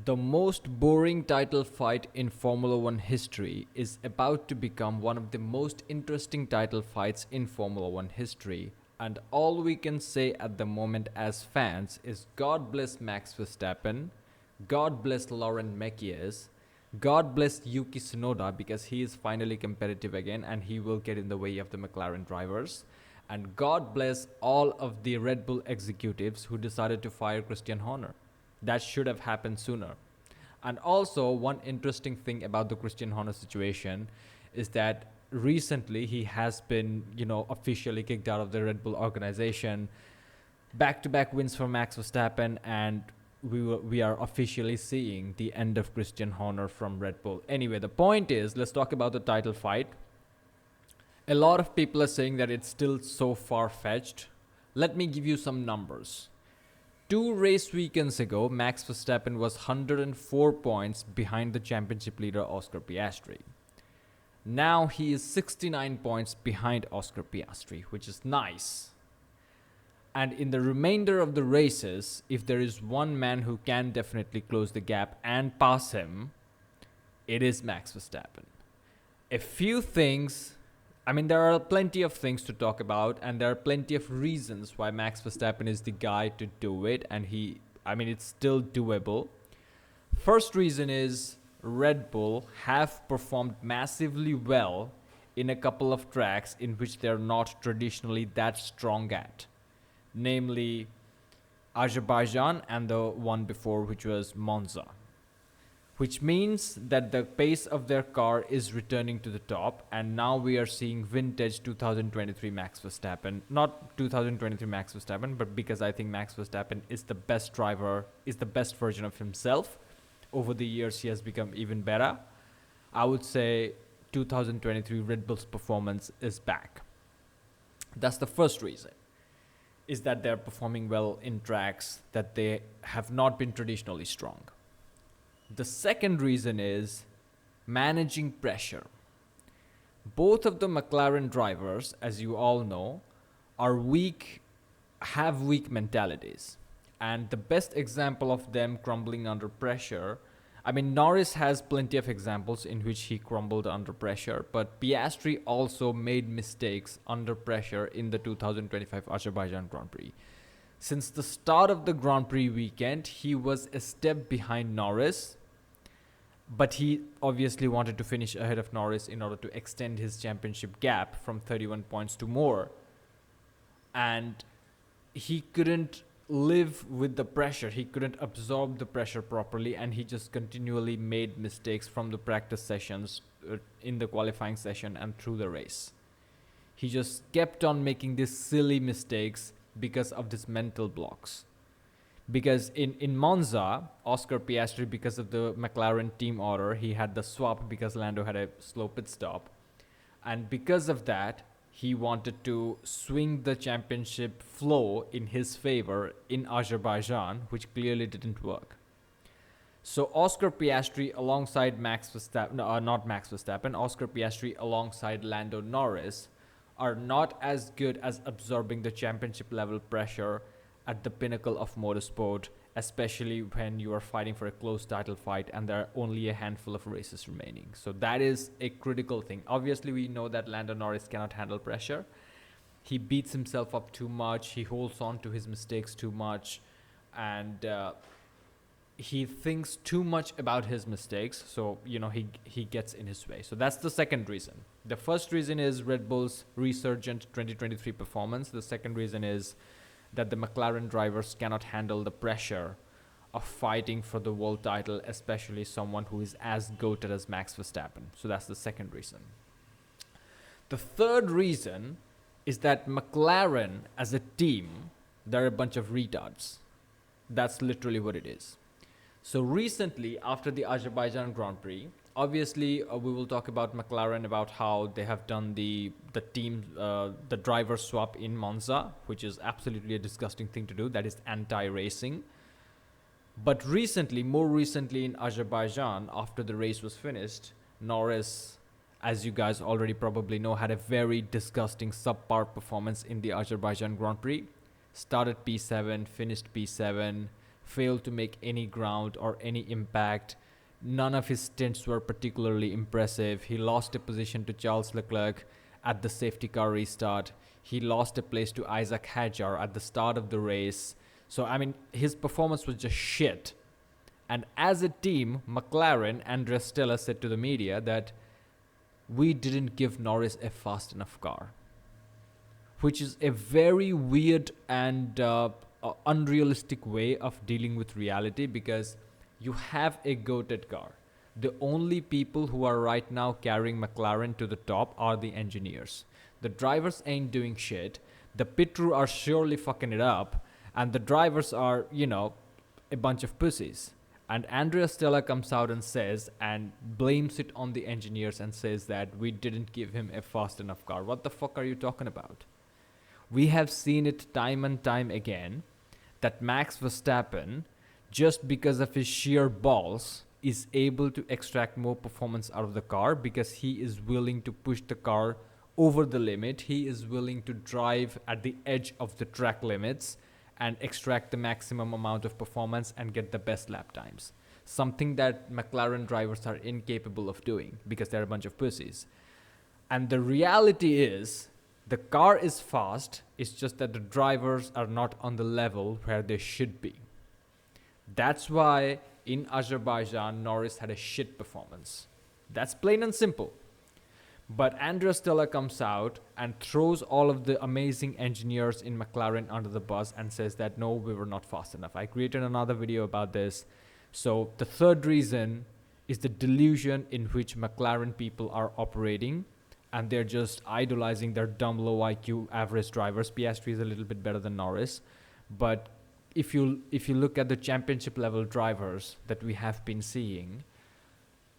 The most boring title fight in Formula One history is about to become one of the most interesting title fights in Formula One history. And all we can say at the moment as fans is God bless Max Verstappen, God bless Laurent Mekies, God bless Yuki Tsunoda because he is finally competitive again and he will get in the way of the McLaren drivers. And God bless all of the Red Bull executives who decided to fire Christian Horner. That should have happened sooner. And also, one interesting thing about the Christian Horner situation is that recently he has been, officially kicked out of the Red Bull organization. Back-to-back wins for Max Verstappen, and we are officially seeing the end of Christian Horner from Red Bull. Anyway, the point is, let's talk about the title fight. A lot of people are saying that it's still so far-fetched. Let me give you some numbers. 2 race weekends ago, Max Verstappen was 104 points behind the championship leader Oscar Piastri. Now he is 69 points behind Oscar Piastri, which is nice. And in the remainder of the races, if there is one man who can definitely close the gap and pass him, it is Max Verstappen. A few things, there are plenty of things to talk about, and there are plenty of reasons why Max Verstappen is the guy to do it, and it's still doable. First reason is Red Bull have performed massively well in a couple of tracks in which they're not traditionally that strong at. Namely, Azerbaijan and the one before, which was Monza. Which means that the pace of their car is returning to the top, and now we are seeing vintage 2023 Max Verstappen. Not 2023 Max Verstappen, but because I think Max Verstappen is the best driver, is the best version of himself. Over the years, he has become even better. I would say 2023 Red Bull's performance is back. That's the first reason, is that they're performing well in tracks that they have not been traditionally strong. The second reason is managing pressure. Both of the McLaren drivers, as you all know, have weak mentalities. And the best example of them crumbling under pressure, Norris has plenty of examples in which he crumbled under pressure, but Piastri also made mistakes under pressure in the 2025 Azerbaijan Grand Prix. Since the start of the Grand Prix weekend, he was a step behind Norris, but he obviously wanted to finish ahead of Norris in order to extend his championship gap from 31 points to more. And he couldn't live with the pressure. He couldn't absorb the pressure properly, and he just continually made mistakes from the practice sessions, in the qualifying session, and through the race. He just kept on making these silly mistakes because of these mental blocks. Because in Monza, Oscar Piastri, because of the McLaren team order, he had the swap because Lando had a slow pit stop. And because of that, he wanted to swing the championship flow in his favor in Azerbaijan, which clearly didn't work. So Oscar Piastri alongside Oscar Piastri alongside Lando Norris are not as good as absorbing the championship level pressure at the pinnacle of motorsport, especially when you are fighting for a close title fight and there are only a handful of races remaining. So that is a critical thing. Obviously, we know that Lando Norris cannot handle pressure. He beats himself up too much. He holds on to his mistakes too much. And he thinks too much about his mistakes. So, he gets in his way. So that's the second reason. The first reason is Red Bull's resurgent 2023 performance. The second reason is that the McLaren drivers cannot handle the pressure of fighting for the world title, especially someone who is as goated as Max Verstappen. So that's the second reason. The third reason is that McLaren as a team, they're a bunch of retards. That's literally what it is. So recently, after the Azerbaijan Grand Prix, obviously we will talk about McLaren, about how they have done the driver swap in Monza, which is absolutely a disgusting thing to do. That is anti-racing. But more recently in Azerbaijan, after the race was finished, Norris, as you guys already probably know, had a very disgusting subpar performance in the Azerbaijan Grand Prix. Started P7, finished P7, failed to make any ground or any impact. None of his stints were particularly impressive. He lost a position to Charles Leclerc at the safety car restart. He lost a place to Isaac Hadjar at the start of the race. So, I mean, his performance was just shit. And as a team, McLaren, Andrea Stella said to the media that we didn't give Norris a fast enough car, which is a very weird and unrealistic way of dealing with reality, because you have a goated car. The only people who are right now carrying McLaren to the top are the engineers. The drivers ain't doing shit. The pit crew are surely fucking it up. And the drivers are, a bunch of pussies. And Andrea Stella comes out and says, and blames it on the engineers and says that we didn't give him a fast enough car. What the fuck are you talking about? We have seen it time and time again that Max Verstappen, just because of his sheer balls, is able to extract more performance out of the car because he is willing to push the car over the limit. He is willing to drive at the edge of the track limits and extract the maximum amount of performance and get the best lap times. Something that McLaren drivers are incapable of doing because they're a bunch of pussies. And the reality is, the car is fast, it's just that the drivers are not on the level where they should be. That's why in Azerbaijan, Norris had a shit performance. That's plain and simple. But Andrea Stella comes out and throws all of the amazing engineers in McLaren under the bus and says that no, we were not fast enough. I created another video about this. So the third reason is the delusion in which McLaren people are operating, and they're just idolizing their dumb low IQ average drivers. Piastri is a little bit better than Norris, but if you look at the championship level drivers that we have been seeing,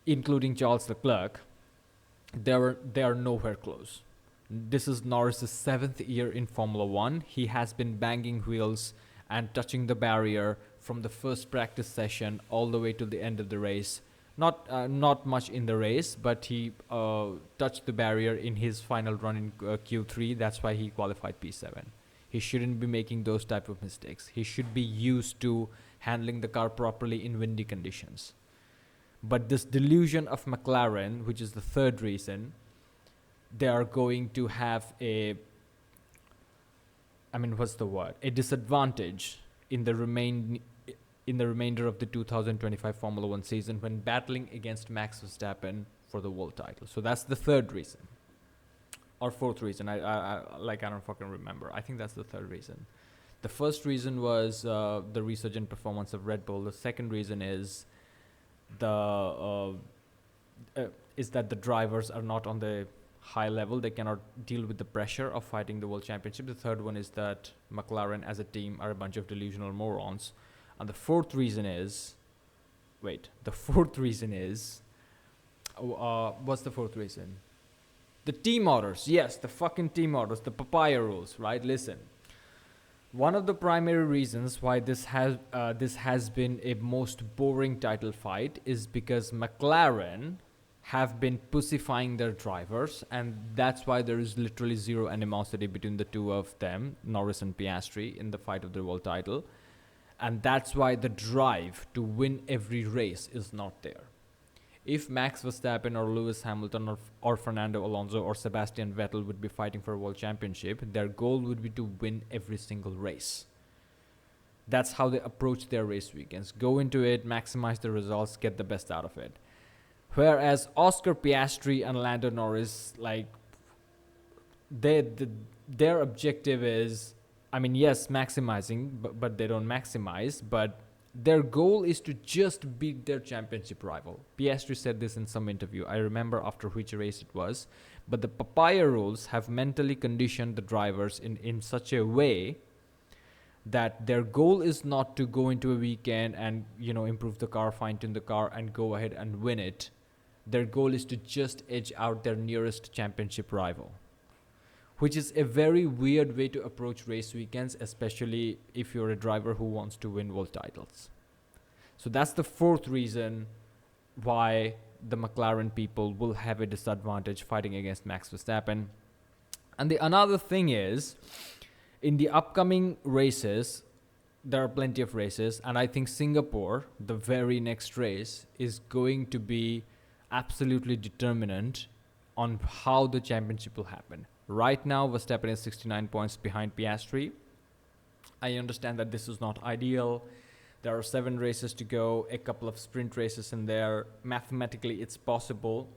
including Charles Leclerc, they are nowhere close. This is Norris's 7th year in Formula One. He has been banging wheels and touching the barrier from the first practice session all the way to the end of the race. Not much in the race, but he touched the barrier in his final run in Q3. That's why he qualified P7. He shouldn't be making those type of mistakes. He should be used to handling the car properly in windy conditions. But this delusion of McLaren, which is the third reason, they are going to have a disadvantage in the remainder of the 2025 Formula One season when battling against Max Verstappen for the world title. So that's the third reason. Or fourth reason. I don't fucking remember. I think that's the third reason. The first reason was the resurgent performance of Red Bull. The second reason is that the drivers are not on the high level. They cannot deal with the pressure of fighting the world championship. The third one is that McLaren as a team are a bunch of delusional morons. And the fourth reason is... what's the fourth reason? The team orders. Yes, the fucking team orders. The papaya rules, right? Listen. One of the primary reasons why this has been a most boring title fight is because McLaren have been pussifying their drivers, and that's why there is literally zero animosity between the two of them, Norris and Piastri, in the fight of the world title. And that's why the drive to win every race is not there. If Max Verstappen or Lewis Hamilton or Fernando Alonso or Sebastian Vettel would be fighting for a world championship, their goal would be to win every single race. That's how they approach their race weekends. Go into it, maximize the results, get the best out of it. Whereas Oscar Piastri and Lando Norris, their objective is, yes, maximizing, but they don't maximize, but their goal is to just beat their championship rival. Piastri said this in some interview. I remember after which race it was. But the papaya rules have mentally conditioned the drivers in such a way that their goal is not to go into a weekend and, improve the car, fine-tune the car, and go ahead and win it. Their goal is to just edge out their nearest championship rival, which is a very weird way to approach race weekends, especially if you're a driver who wants to win world titles. So that's the fourth reason why the McLaren people will have a disadvantage fighting against Max Verstappen. And the another thing is, in the upcoming races, there are plenty of races, and I think Singapore, the very next race, is going to be absolutely determinant on how the championship will happen. Right now, Verstappen is 69 points behind Piastri. I understand that this is not ideal. There are 7 races to go, a couple of sprint races in there. Mathematically, it's possible.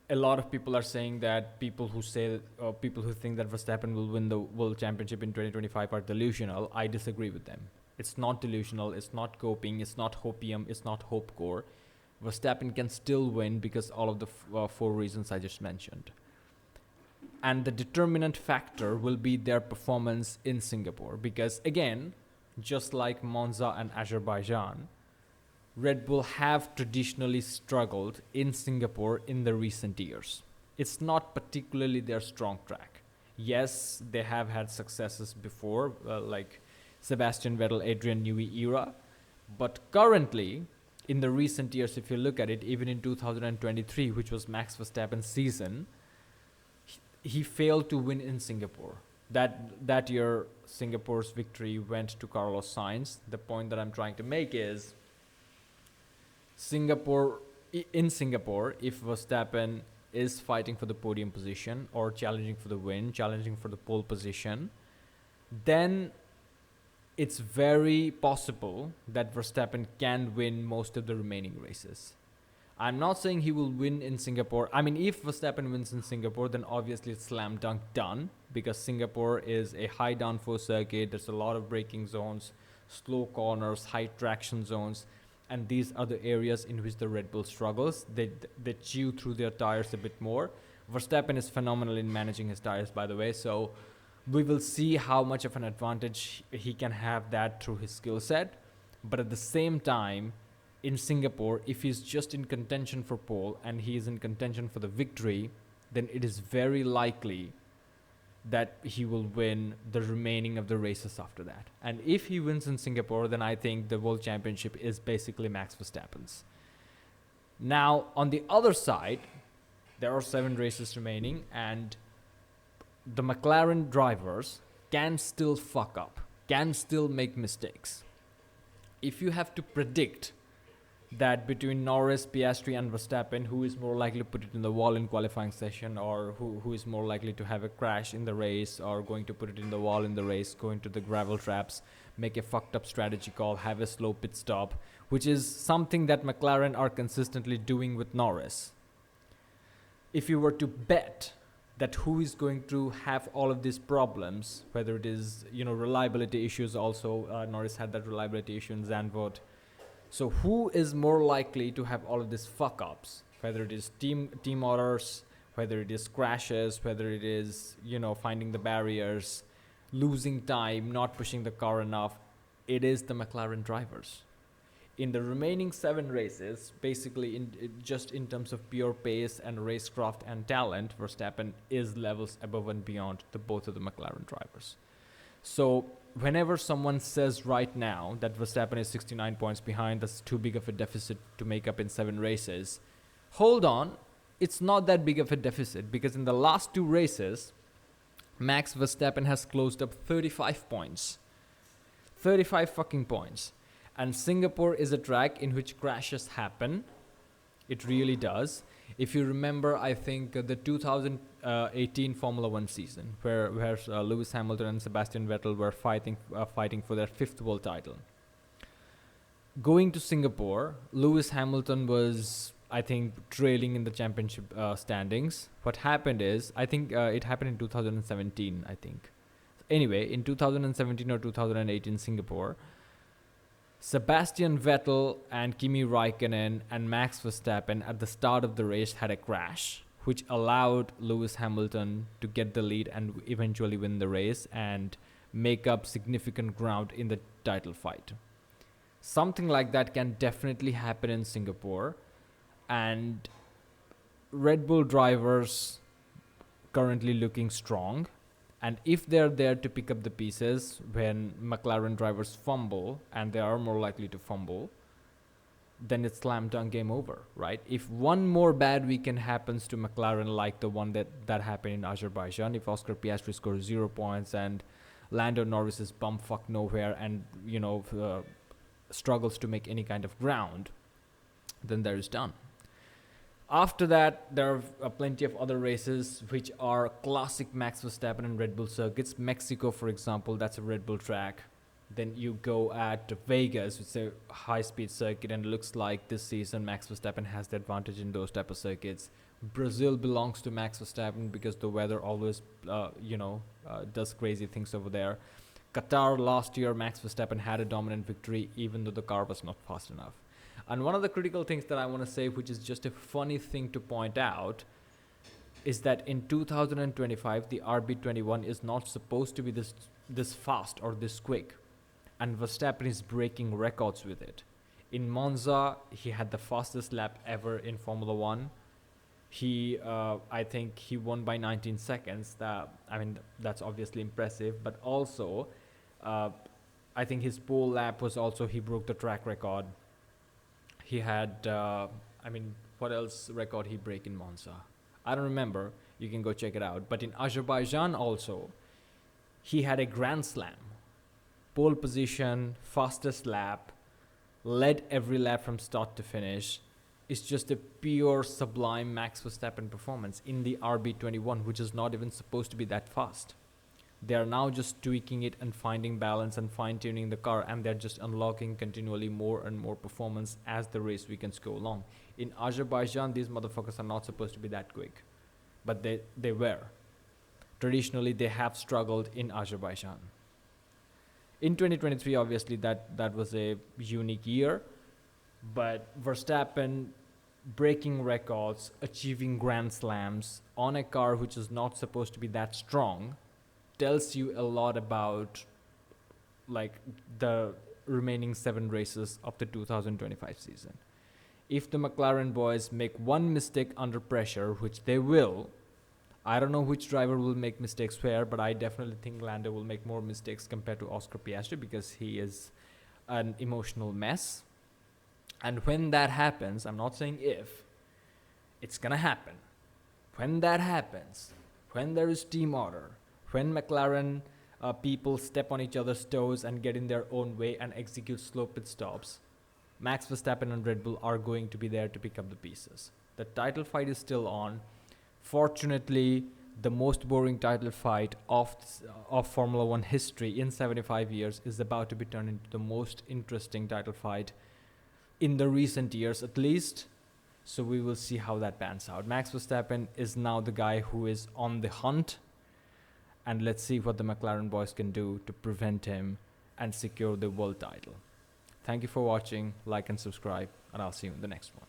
A lot of people are saying that people who think that Verstappen will win the World Championship in 2025 are delusional. I disagree with them. It's not delusional. It's not coping. It's not hopium. It's not hope core. Verstappen can still win because all of the 4 reasons I just mentioned. And the determinant factor will be their performance in Singapore. Because again, just like Monza and Azerbaijan, Red Bull have traditionally struggled in Singapore in the recent years. It's not particularly their strong track. Yes, they have had successes before, like Sebastian Vettel, Adrian Newey era. But currently, in the recent years, if you look at it, even in 2023, which was Max Verstappen's season, he failed to win in Singapore. That year, Singapore's victory went to Carlos Sainz. The point that I'm trying to make is in Singapore, if Verstappen is fighting for the podium position or challenging for the win, challenging for the pole position, then it's very possible that Verstappen can win most of the remaining races. I'm not saying he will win in Singapore. I mean, if Verstappen wins in Singapore, then obviously it's slam dunk done, because Singapore is a high downforce circuit. There's a lot of braking zones, slow corners, high traction zones, and these are the areas in which the Red Bull struggles. They chew through their tires a bit more. Verstappen is phenomenal in managing his tires, by the way, so we will see how much of an advantage he can have that through his skill set. But at the same time, in Singapore, if he's just in contention for pole and he is in contention for the victory, then it is very likely that he will win the remaining of the races after that. And if he wins in Singapore, then I think the World Championship is basically Max Verstappen's. Now, on the other side, there are 7 races remaining, and the McLaren drivers can still fuck up, can still make mistakes. If you have to predict that between Norris, Piastri and Verstappen, who is more likely to put it in the wall in qualifying session, or who is more likely to have a crash in the race, or going to put it in the wall in the race, going to the gravel traps, make a fucked up strategy call, have a slow pit stop, which is something that McLaren are consistently doing with Norris. If you were to bet that who is going to have all of these problems, whether it is, reliability issues also, Norris had that reliability issue in Zandvoort. So who is more likely to have all of these fuck-ups, whether it is team orders, whether it is crashes, whether it is, finding the barriers, losing time, not pushing the car enough? It is the McLaren drivers. In the remaining 7 races, basically in terms of pure pace and racecraft and talent, Verstappen is levels above and beyond both of the McLaren drivers. So whenever someone says right now that Verstappen is 69 points behind, that's too big of a deficit to make up in 7 races, hold on, it's not that big of a deficit, because in the last 2 races, Max Verstappen has closed up 35 points. 35 fucking points. And Singapore is a track in which crashes happen. It really does. If you remember, I think the 2018 Formula One season, where Lewis Hamilton and Sebastian Vettel were fighting for their 5th world title. Going to Singapore, Lewis Hamilton was, I think, trailing in the championship standings. What happened is, I think it happened in 2017, I think. Anyway, in 2017 or 2018 Singapore, Sebastian Vettel and Kimi Raikkonen and Max Verstappen at the start of the race had a crash, which allowed Lewis Hamilton to get the lead and eventually win the race and make up significant ground in the title fight. Something like that can definitely happen in Singapore, and Red Bull drivers currently looking strong. And if they're there to pick up the pieces when McLaren drivers fumble, and they are more likely to fumble, then it's slam dunk, game over, right? If one more bad weekend happens to McLaren, like the one that happened in Azerbaijan, if Oscar Piastri scores 0 points and Lando Norris is bumfuck nowhere and, struggles to make any kind of ground, then there is done. After that, there are plenty of other races which are classic Max Verstappen and Red Bull circuits. Mexico, for example, that's a Red Bull track. Then you go at Vegas, it's a high-speed circuit, and it looks like this season Max Verstappen has the advantage in those type of circuits. Brazil belongs to Max Verstappen because the weather always, does crazy things over there. Qatar last year, Max Verstappen had a dominant victory even though the car was not fast enough. And one of the critical things that I want to say, which is just a funny thing to point out, is that in 2025, the RB21 is not supposed to be this fast or this quick. And Verstappen is breaking records with it. In Monza, he had the fastest lap ever in Formula One. I think he won by 19 seconds. That's obviously impressive. But also, I think his pole lap was also, he broke the track record. He had, what else record he break in Monza? I don't remember. You can go check it out. But in Azerbaijan also, he had a Grand Slam. Pole position, fastest lap, led every lap from start to finish. It's just a pure sublime Max Verstappen performance in the RB21, which is not even supposed to be that fast. They are now just tweaking it and finding balance and fine-tuning the car, and they're just unlocking continually more and more performance as the race weekends go along. In Azerbaijan, these motherfuckers are not supposed to be that quick, but they were. Traditionally, they have struggled in Azerbaijan. In 2023, obviously, that was a unique year, but Verstappen breaking records, achieving Grand Slams on a car which is not supposed to be that strong, tells you a lot about the remaining 7 races of the 2025 season. If the McLaren boys make one mistake under pressure, which they will, I don't know which driver will make mistakes where, but I definitely think Lando will make more mistakes compared to Oscar Piastri because he is an emotional mess. And when that happens, I'm not saying if, it's gonna happen. When that happens, when there is team order, when McLaren people step on each other's toes and get in their own way and execute slow pit stops, Max Verstappen and Red Bull are going to be there to pick up the pieces. The title fight is still on. Fortunately, the most boring title fight of Formula One history in 75 years is about to be turned into the most interesting title fight in the recent years, at least. So we will see how that pans out. Max Verstappen is now the guy who is on the hunt, and let's see what the McLaren boys can do to prevent him and secure the world title. Thank you for watching, like and subscribe, and I'll see you in the next one.